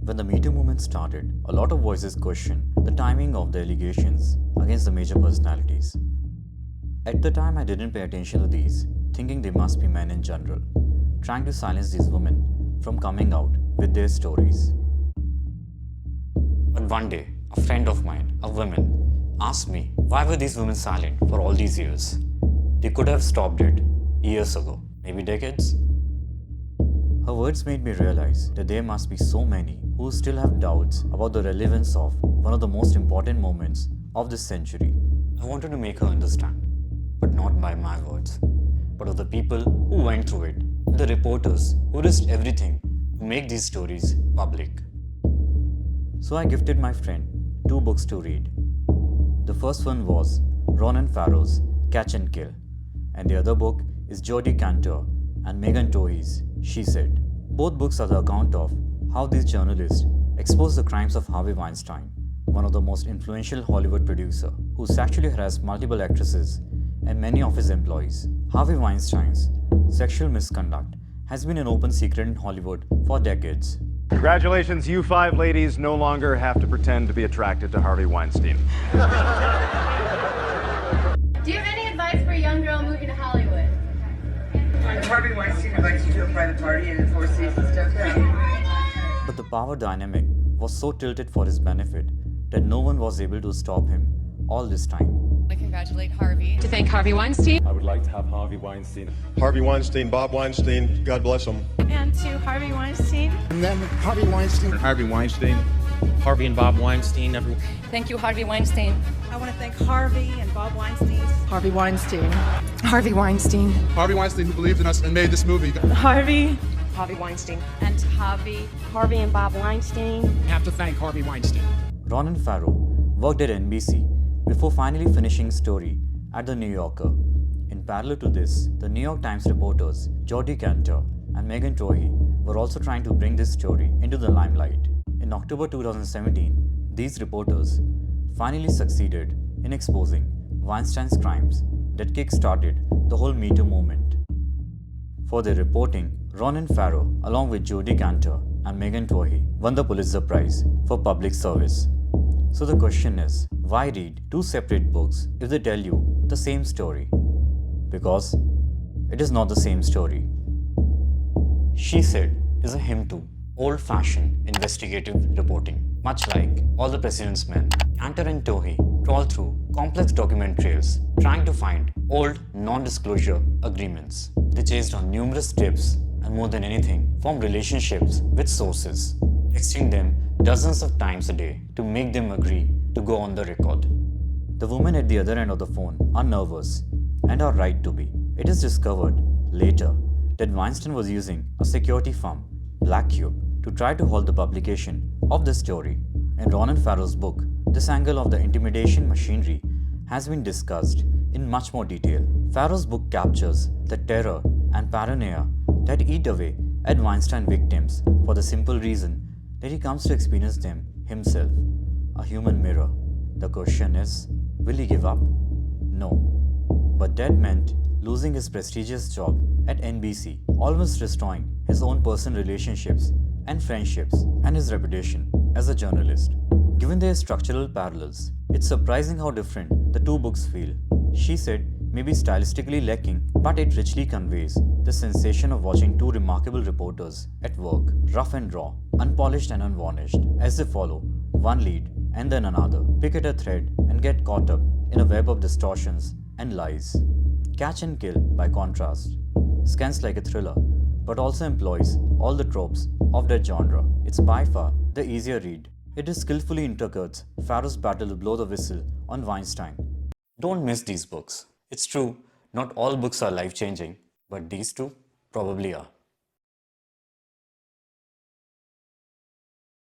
When the Me Too movement started, a lot of voices questioned the timing of the allegations against the major personalities. At the time, I didn't pay attention to these, thinking they must be men in general, trying to silence these women from coming out with their stories. But one day, a friend of mine, a woman, asked me why were these women silent for all these years? They could have stopped it years ago, maybe decades. Her words made me realize that there must be so many who still have doubts about the relevance of one of the most important moments of this century. I wanted to make her understand, but not by my words, but of the people who went through it, and the reporters who risked everything to make these stories public. So I gifted my friend 2 books to read. The first one was Ronan Farrow's Catch and Kill, and the other book is Jodi Kantor and Megan Twohey's She Said. Both books are the account of how these journalists exposed the crimes of Harvey Weinstein, one of the most influential Hollywood producer who sexually harassed multiple actresses and many of his employees. Harvey Weinstein's sexual misconduct has been an open secret in Hollywood for decades. Congratulations, you 5 ladies no longer have to pretend to be attracted to Harvey Weinstein. Do you have any advice for a young girl moving to Hollywood? Harvey Weinstein invites you to a private party and enforce and stuff. But the power dynamic was so tilted for his benefit that no one was able to stop him all this time. I congratulate Harvey. To thank Harvey Weinstein. I would like to have Harvey Weinstein. Harvey Weinstein, Bob Weinstein, God bless him. And to Harvey Weinstein. And then Harvey Weinstein. Harvey Weinstein. Harvey and Bob Weinstein. Thank you, Harvey Weinstein. I want to thank Harvey and Bob Weinstein. Harvey Weinstein. Harvey Weinstein. Harvey Weinstein, who believed in us and made this movie. Harvey. Harvey Weinstein. And Harvey. Harvey and Bob Weinstein. I have to thank Harvey Weinstein. Ronan Farrow worked at NBC before finally finishing his story at The New Yorker. In parallel to this, the New York Times reporters Jodi Kantor and Megan Twohey were also trying to bring this story into the limelight. In October 2017, these reporters finally succeeded in exposing Weinstein's crimes that kick-started the whole Me Too movement. For their reporting, Ronan Farrow, along with Jodi Kantor and Megan Twohey, won the Pulitzer Prize for public service. So the question is, why read 2 separate books if they tell you the same story? Because it is not the same story. She Said is a hymn to old-fashioned investigative reporting. Much like All the President's Men, Kantor and Twohey trawl through complex document trails trying to find old non-disclosure agreements. They chased on numerous tips and more than anything formed relationships with sources, texting them dozens of times a day to make them agree to go on the record. The women at the other end of the phone are nervous and are right to be. It is discovered later that Weinstein was using a security firm, Black Cube, to try to halt the publication of the story. In Ronan Farrow's book, this angle of the intimidation machinery has been discussed in much more detail. Farrow's book captures the terror and paranoia that eat away at Weinstein victims for the simple reason that he comes to experience them himself, a human mirror. The question is, will he give up? No. But that meant losing his prestigious job at NBC, almost destroying his own personal relationships and friendships and his reputation as a journalist. Given their structural parallels, it's surprising how different the 2 books feel. She Said may be stylistically lacking, but it richly conveys the sensation of watching 2 remarkable reporters at work, rough and raw, unpolished and unvarnished, as they follow one lead and then another, pick at a thread and get caught up in a web of distortions and lies. Catch and Kill, by contrast, scans like a thriller, but also employs all the tropes of that genre. It's by far the easier read. It skillfully intercuts Farrow's battle to blow the whistle on Weinstein. Don't miss these books. It's true, not all books are life-changing, but these 2 probably are.